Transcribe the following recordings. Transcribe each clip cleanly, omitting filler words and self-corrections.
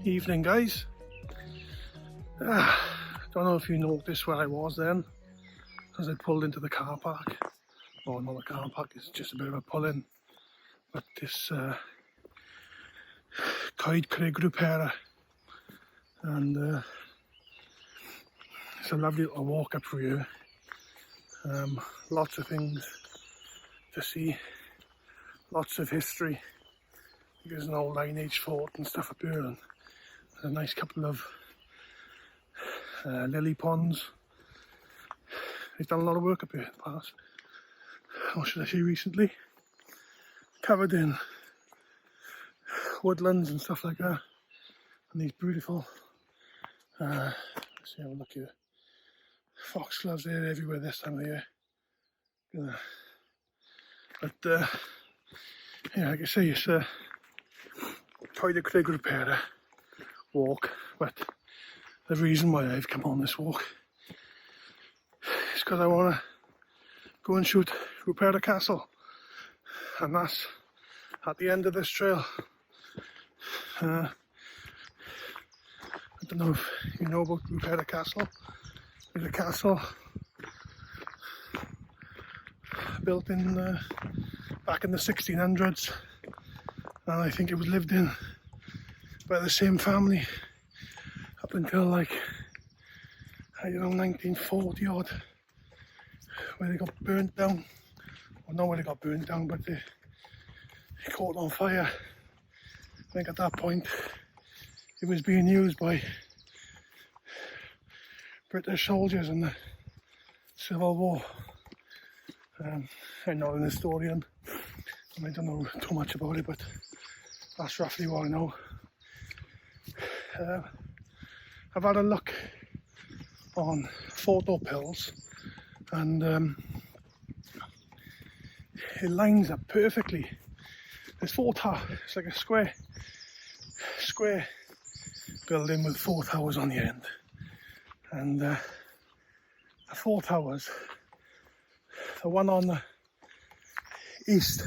Evening, guys. Don't know if you noticed where I was then as I pulled into the car park. Oh, not the car park, it's just a bit of a pull in. But this Coed Craig Ruperra, and it's a lovely little walk up for you. Lots of things to see, lots of history. There's an old Iron Age fort and stuff up here, and a nice couple of lily ponds. They've done a lot of work up here in the past, or should I say recently, covered in woodlands and stuff like that, and these beautiful let's see, have a look here, foxgloves there everywhere this time of the year. But yeah, like I say, it's Coed Craig Ruperra walk, but the reason why I've come on this walk is because I want to go and shoot Ruperra Castle, and that's at the end of this trail. I don't know if you know about Ruperra Castle. It's a castle built in back in the 1600s, and I think it was lived in by the same family up until, like, I don't know, 1940 odd, where they got burnt down. Well, not where they got burnt down, but they caught on fire. I think at that point it was being used by British soldiers in the Civil War. I'm not an historian and I don't know too much about it, but that's roughly what I know. I've had a look on photo pills, and it lines up perfectly. There's four towers. It's like a square building with four towers on the end, and the four towers, the one on the east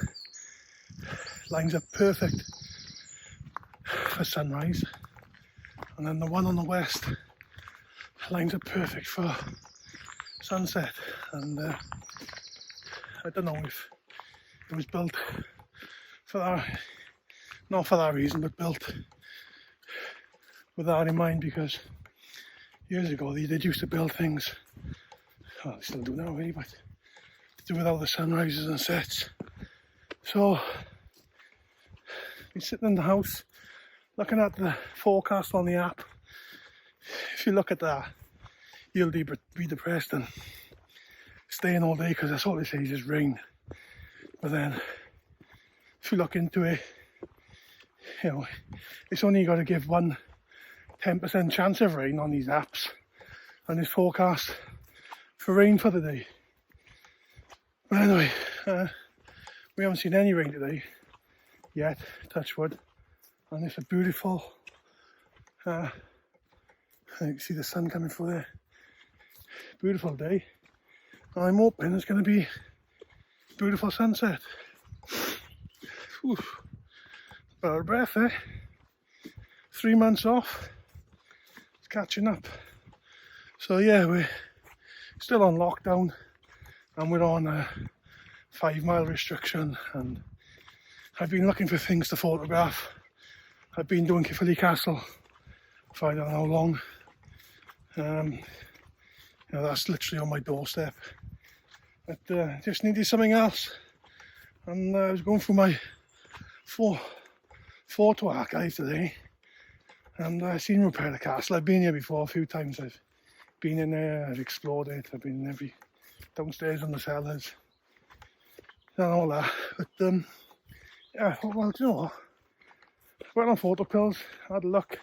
lines up perfect for sunrise, and then the one on the west lines up perfect for sunset. And I don't know if it was built for that, not for that reason, but built with that in mind, because years ago they did used to build things, well they still do now really, but to do with all the sunrises and sets. So you're sitting in the house looking at the forecast on the app. If you look at that, you'll be depressed and stay in all day because that's all it says is rain. But then if you look into it, you know, it's only got to give 10% chance of rain on these apps, and it's forecast for rain for the day. But anyway, we haven't seen any rain today yet, touch wood, and it's a beautiful, you can see the sun coming through there, beautiful day, and I'm hoping it's going to be a beautiful sunset. Whew. Out of breath there. 3 months off, it's catching up. So yeah, we're still on lockdown and we're on a 5-mile restriction, and I've been looking for things to photograph. I've been doing Ruperra Castle for I don't know how long. You know, that's literally on my doorstep. But just needed something else, and I was going through my photo archive today, and I've seen Ruperra Castle. I've been here before a few times. I've been in there, I've explored it, I've been in downstairs on the cellars and all that. But yeah, I thought, well, do you know what? I went on photo pills, had a look,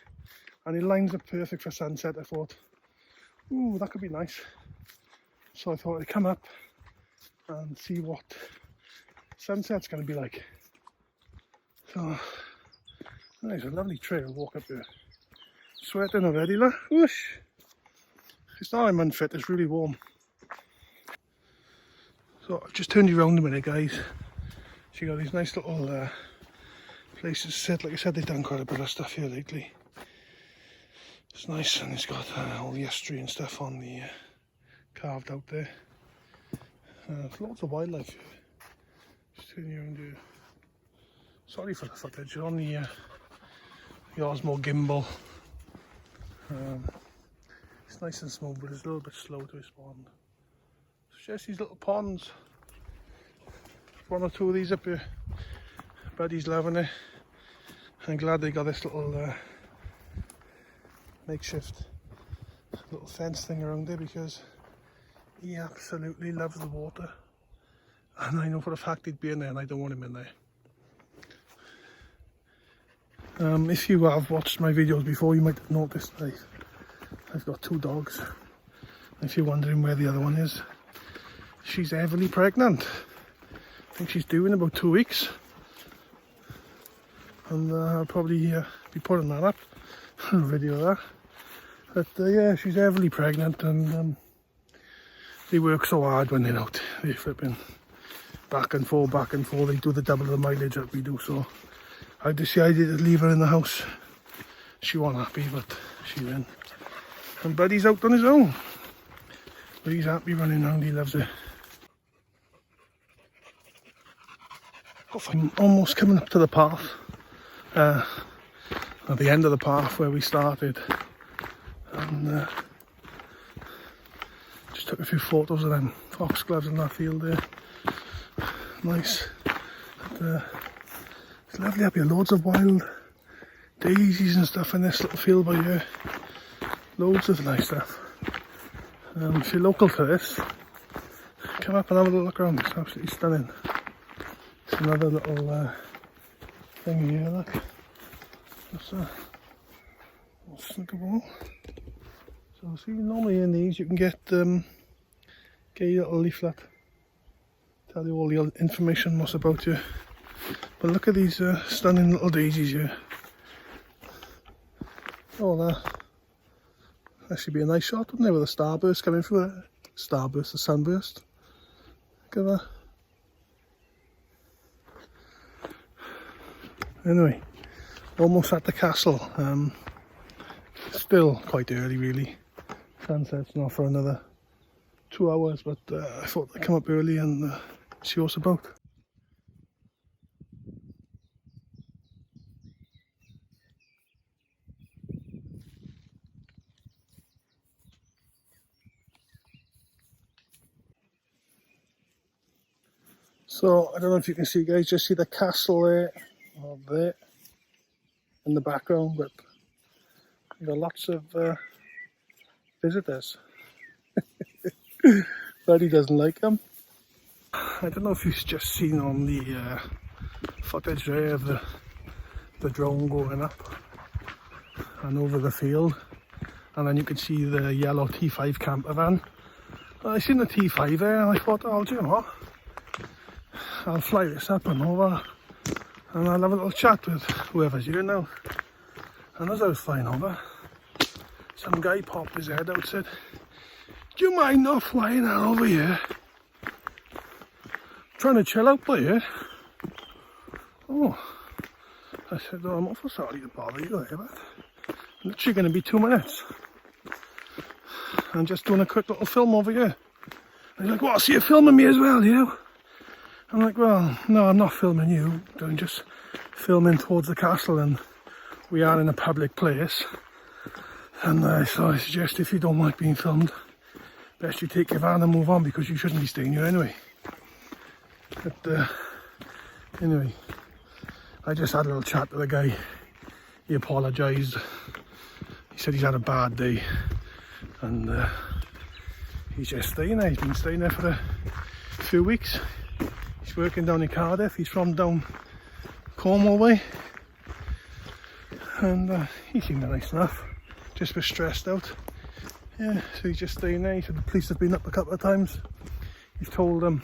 and it lines up perfect for sunset. I thought, ooh, that could be nice. So I thought I'd come up and see what sunset's going to be like. So there's a lovely trail, walk up there. Sweating already, look. Whoosh. It's not I'm unfit, it's really warm. So I've just turned you around a minute, guys. So you got these nice little places to sit. Like I said, they've done quite a bit of stuff here lately. It's nice, and it's got all the history and stuff on the carved out there. There's lots of wildlife here. Just turn you around here. Sorry for the footage, on the Osmo gimbal. It's nice and smooth, but it's a little bit slow to respond. It's just these little ponds. One or two of these up here. Buddy's loving it. I'm glad they got this little makeshift little fence thing around there, because he absolutely loves the water. And I know for a fact he'd be in there, and I don't want him in there. If you have watched my videos before, you might have noticed I've got 2 dogs. If you're wondering where the other one is, she's heavily pregnant. I think she's due in about 2 weeks. And I'll probably be putting that up, a video of that. But yeah, she's heavily pregnant, and they work so hard when they're out. They're flipping back and forth. They do the double of the mileage that we do, so I decided to leave her in the house. She wasn't happy, but she's in. And Buddy's out on his own. But he's happy running around, he loves it. I'm almost coming up to the path. At the end of the path where we started. And just took a few photos of them foxgloves in that field there. Nice. But, it's lovely up here, loads of wild daisies and stuff in this little field by here. Loads of nice stuff. If you're local to this, come up and have a little look around. It's absolutely stunning. It's another little thing here, look. That's a little snickerball. So see, normally in these you can get your little leaflet. Tell you all the information what's about you. But look at these stunning little daisies here. Oh, that should be a nice shot, wouldn't it, with a starburst coming through it. Starburst, a sunburst. Look at that. Anyway, almost at the castle. Still quite early, really. Sunset's not for another 2 hours, but I thought I'd come up early and see what's about. So I don't know if you can see, guys, just see the castle there, or there, in the background, but you've got lots of visitors. But he doesn't like them. I don't know if you've just seen on the footage there of the drone going up and over the field, and then you can see the yellow T5 camper van. I seen the T5 there and I thought, oh, do you know what? I'll fly this up and over and I'll have a little chat with whoever's here now. And as I was flying over, some guy popped his head out and said, do you mind not flying that over here? Trying to chill out by here. Oh, I said, oh, I'm awful sorry to bother you there, but I'm literally going to be 2 minutes. I'm just doing a quick little film over here. And he's like, what, so you're filming me as well, you? I'm like, well, no, I'm not filming you. I'm just filming towards the castle, and we are in a public place. And so I suggest if you don't like being filmed, best you take your van and move on, because you shouldn't be staying here anyway. But anyway, I just had a little chat with the guy. He apologised. He said he's had a bad day, and he's just staying there. He's been staying there for a few weeks. He's working down in Cardiff. He's from down Cornwall way, and he seemed nice enough. Just was stressed out. Yeah, so he's just staying there. He said the police have been up a couple of times. He's told them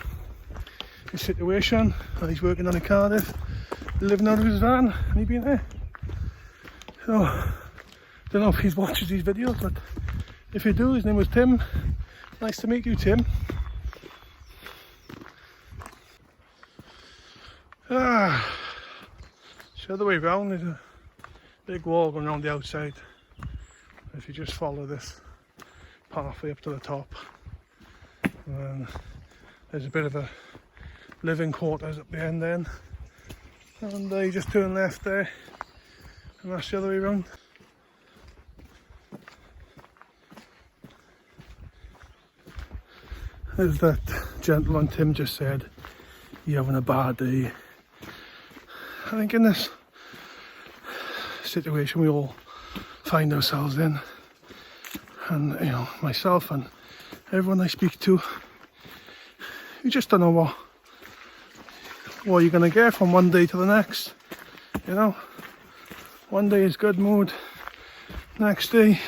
his situation, and he's working down in Cardiff, living out of his van, and he's been there. So, don't know if he watches these videos, but if you do, his name was Tim. Nice to meet you, Tim. So the other way round, there's a big wall going around the outside. If you just follow this pathway up to the top, and there's a bit of a living quarters up the end then, and you just turn left there, and that's the other way round. As that gentleman Tim just said, you're having a bad day. I think in this situation we all find ourselves in, and you know, myself and everyone I speak to, you just don't know what you're going to get from one day to the next. You know, one day is good mood, next day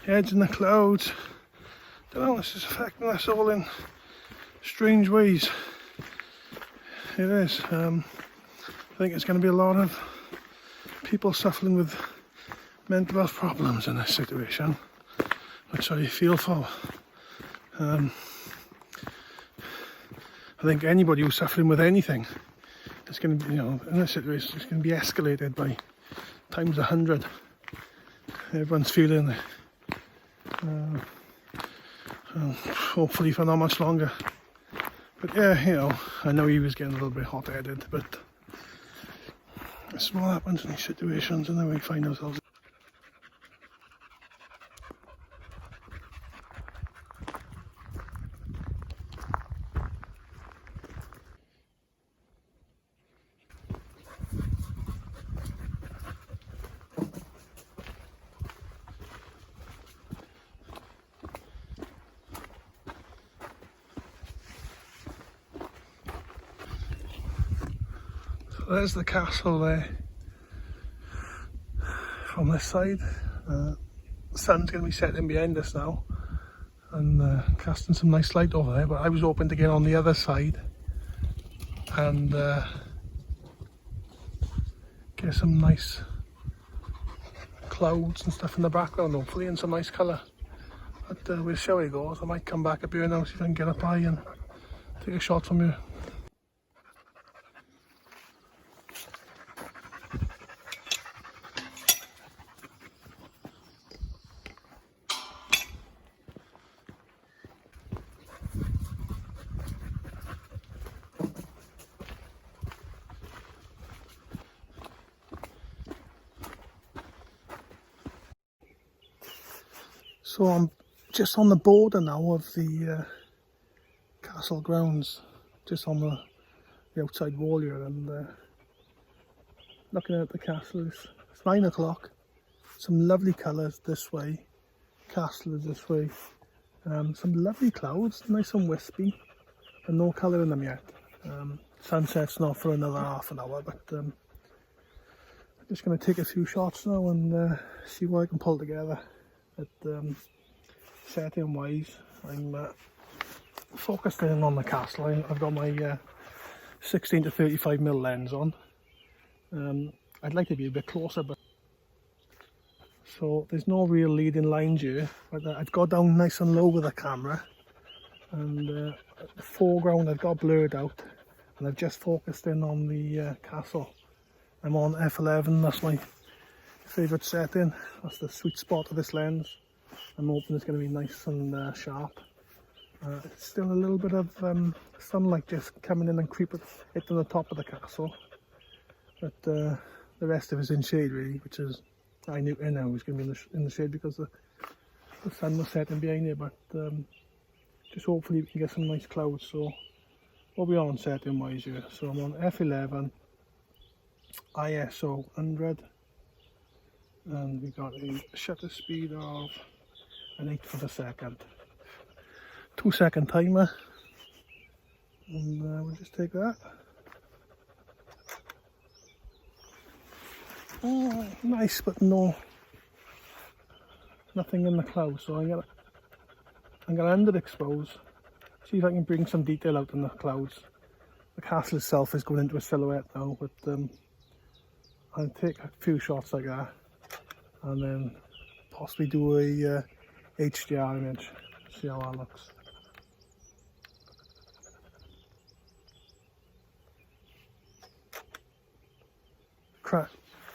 heads in the clouds. Don't know, this is affecting us all in strange ways. It is. I think it's going to be a lot of people suffering with mental health problems in this situation, which I feel for. I think anybody who's suffering with anything, it's going to be, you know, in this situation, it's going to be escalated by times 100. Everyone's feeling it. Hopefully for not much longer. But yeah, you know, I know he was getting a little bit hot-headed, but that's what happens in these situations, and then we find ourselves. There's the castle there from this side. The sun's going to be setting behind us now and casting some nice light over there, but I was hoping to get on the other side and get some nice clouds and stuff in the background, hopefully, and some nice colour. But we'll see how it goes. I might come back up here now, see if I can get up high and take a shot from here. So I'm just on the border now of the castle grounds, just on the the outside wall here, and looking at the castle. It's 9 o'clock. Some lovely colours this way. Castle is this way. Some lovely clouds, nice and wispy, and no colour in them yet. Sunset's not for another half an hour, but I'm just going to take a few shots now and see what I can pull together. But setting wise, I'm focused in on the castle. I've got my 16 to 35mm lens on. I'd like to be a bit closer, but so there's no real leading lines here, but I've got down nice and low with the camera, and the foreground I've got blurred out, and I've just focused in on the castle. I'm on f11, that's my favourite setting. That's the sweet spot of this lens. I'm hoping it's going to be nice and sharp. It's still a little bit of sunlight just coming in and hitting the top of the castle, but the rest of it's in shade really, which is, I knew it was going to be in the shade because the sun was setting behind it, but just hopefully we can get some nice clouds. So what we are on setting wise here, so I'm on f11, ISO 100, and we got a shutter speed of an 8th of a second, 2-second timer, and we'll just take that. Oh, nice, but nothing in the clouds, so I'm gonna underexpose, see if I can bring some detail out in the clouds. The castle itself is going into a silhouette now, but I'll take a few shots like that, and then possibly do a HDR image, see how that looks.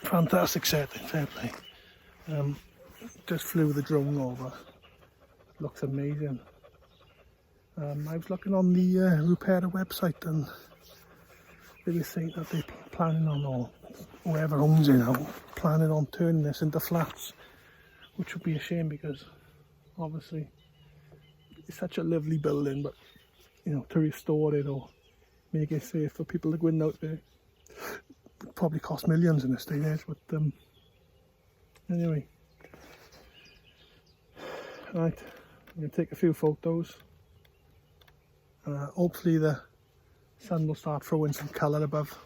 Fantastic setting, fair play. Just flew the drone over, looks amazing. I was looking on the Ruperra website, and they were saying that they're planning on, or whoever owns it now, planning on turning this into flats, which would be a shame because obviously it's such a lovely building, but you know, to restore it or make it safe for people to go in and out there would probably cost millions in this day and age. But anyway, right, I'm going to take a few photos. Hopefully the sun will start throwing some colour above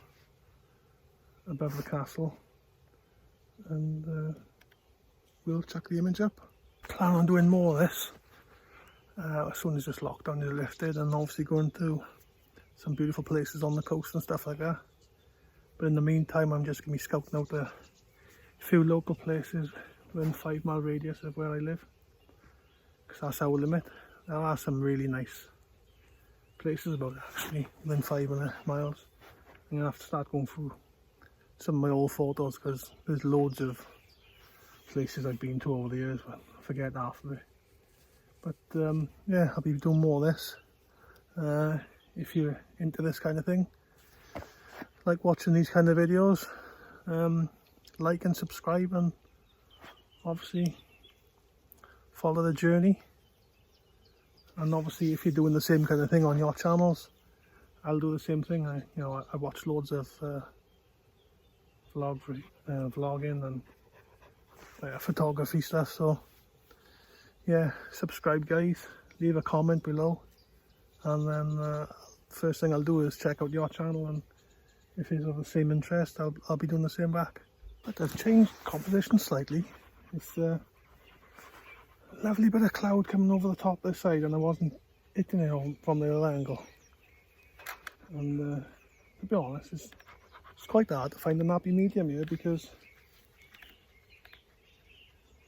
the castle, and we'll chuck the image up. Plan on doing more of this as soon as this lockdown is lifted, and obviously going to some beautiful places on the coast and stuff like that. But in the meantime, I'm just going to be scouting out a few local places within 5-mile radius of where I live, because that's our limit. There are some really nice places about it, actually, within 5 miles. I'm going to have to start going through some of my old photos, because there's loads of places I've been to over the years, but I forget half of it. But yeah, I'll be doing more of this. If you're into this kind of thing, like watching these kind of videos, like and subscribe, and obviously follow the journey. And obviously if you're doing the same kind of thing on your channels, I'll do the same thing. I watch loads of vlogging and photography stuff, so yeah, subscribe guys, leave a comment below, and then first thing I'll do is check out your channel, and if it's of the same interest, I'll be doing the same back. But I've changed composition slightly. It's a lovely bit of cloud coming over the top this side, and I wasn't hitting it from the other angle. And to be honest, it's quite hard to find a happy medium here, because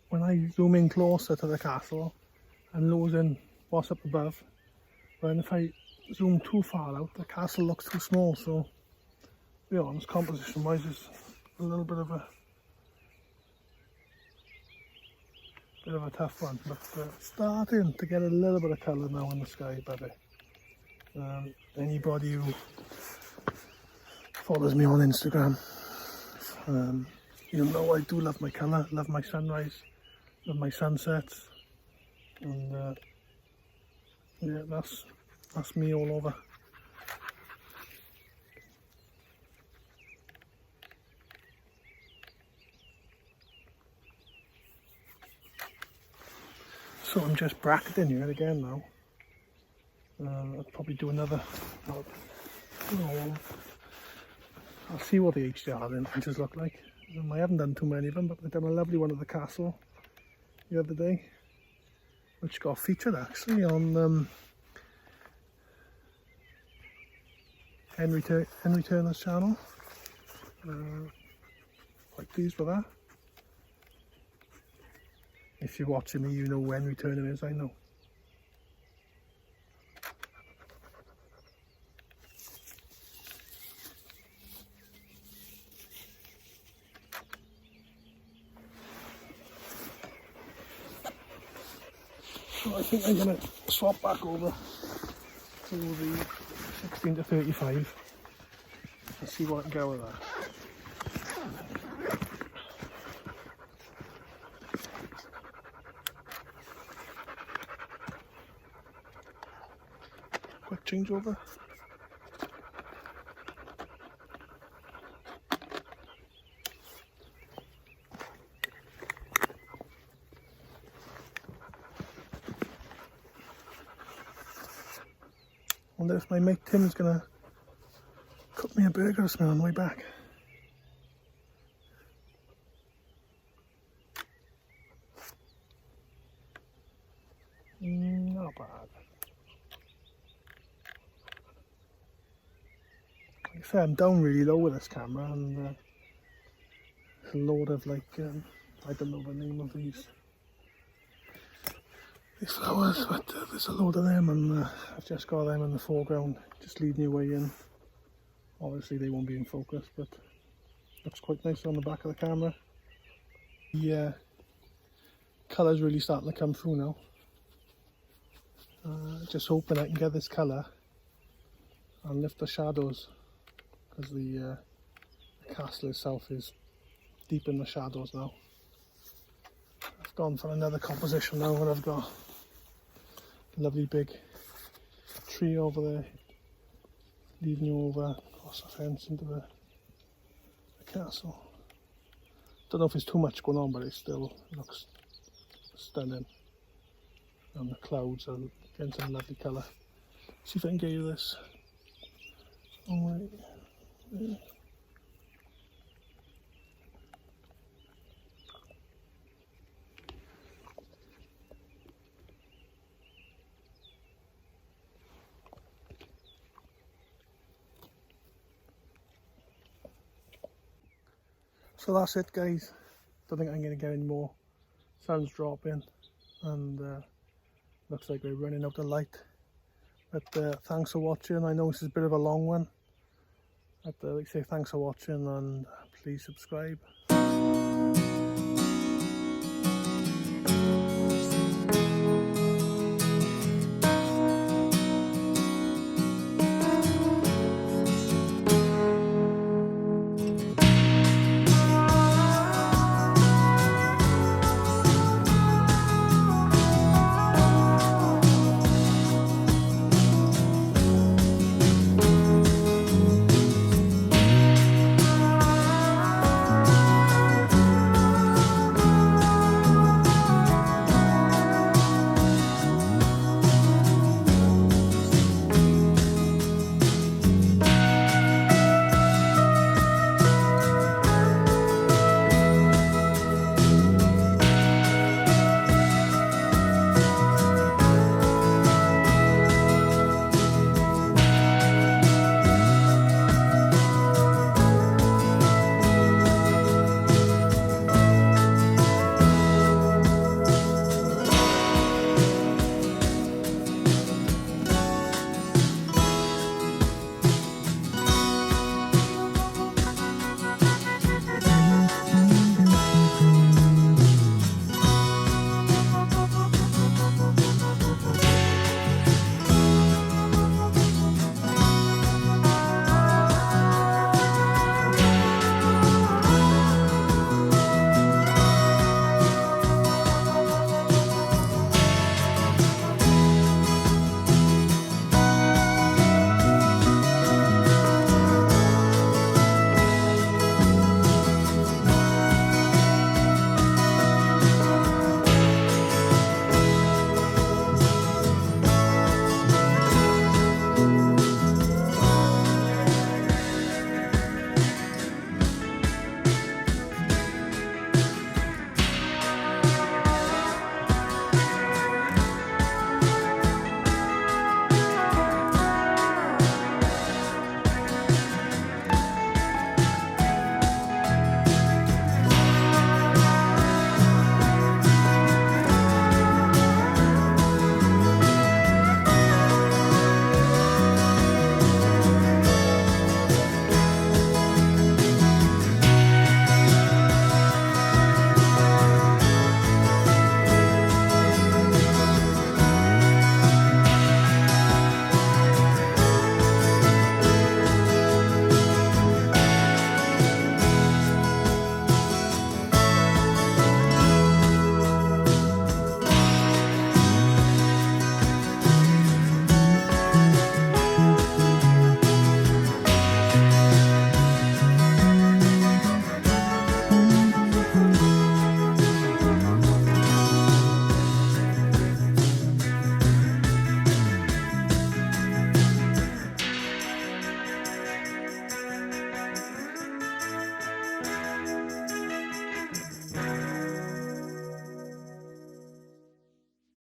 when I zoom in closer to the castle, I'm losing what's up above. But if I zoom too far out, the castle looks too small. So, to be honest, composition wise, it's a little bit of a tough one, but starting to get a little bit of colour now in the sky above it. Anybody who follows me on Instagram, you know I do love my colour, love my sunrise, love my sunsets, and yeah, that's me all over. So I'm just bracketing here again now. I'll probably do another. I'll see what the HDR images look like. I haven't done too many of them, but I've done a lovely one at the castle the other day, which got featured actually on Henry Turner's channel. Quite pleased with that. If you're watching me, you know who Henry Turner is, I know. So I think I'm going to swap back over to the 16 to 35 and see what I can go with that. Quick changeover. I wonder if my mate Tim's gonna cook me a burger or something on the way back. Not bad. Like I say, I'm down really low with this camera, and there's a load of like, I don't know the name of these flowers, but there's a load of them, and I've just got them in the foreground, just leading you away in. Obviously they won't be in focus, but looks quite nice on the back of the camera. The colour's really starting to come through now. Just hoping I can get this colour and lift the shadows, because the castle itself is deep in the shadows now. I've gone for another composition now, and I've got a lovely big tree over there, leading you over across the fence into the castle. Don't know if there's too much going on, but it still looks stunning. And the clouds are getting some lovely colour. See if I can get you this. Oh, right. Yeah. So that's it, guys. Don't think I'm going to get any more. Sun's dropping, and looks like we're running out of light. But thanks for watching. I know this is a bit of a long one, but like I say, thanks for watching, and please subscribe.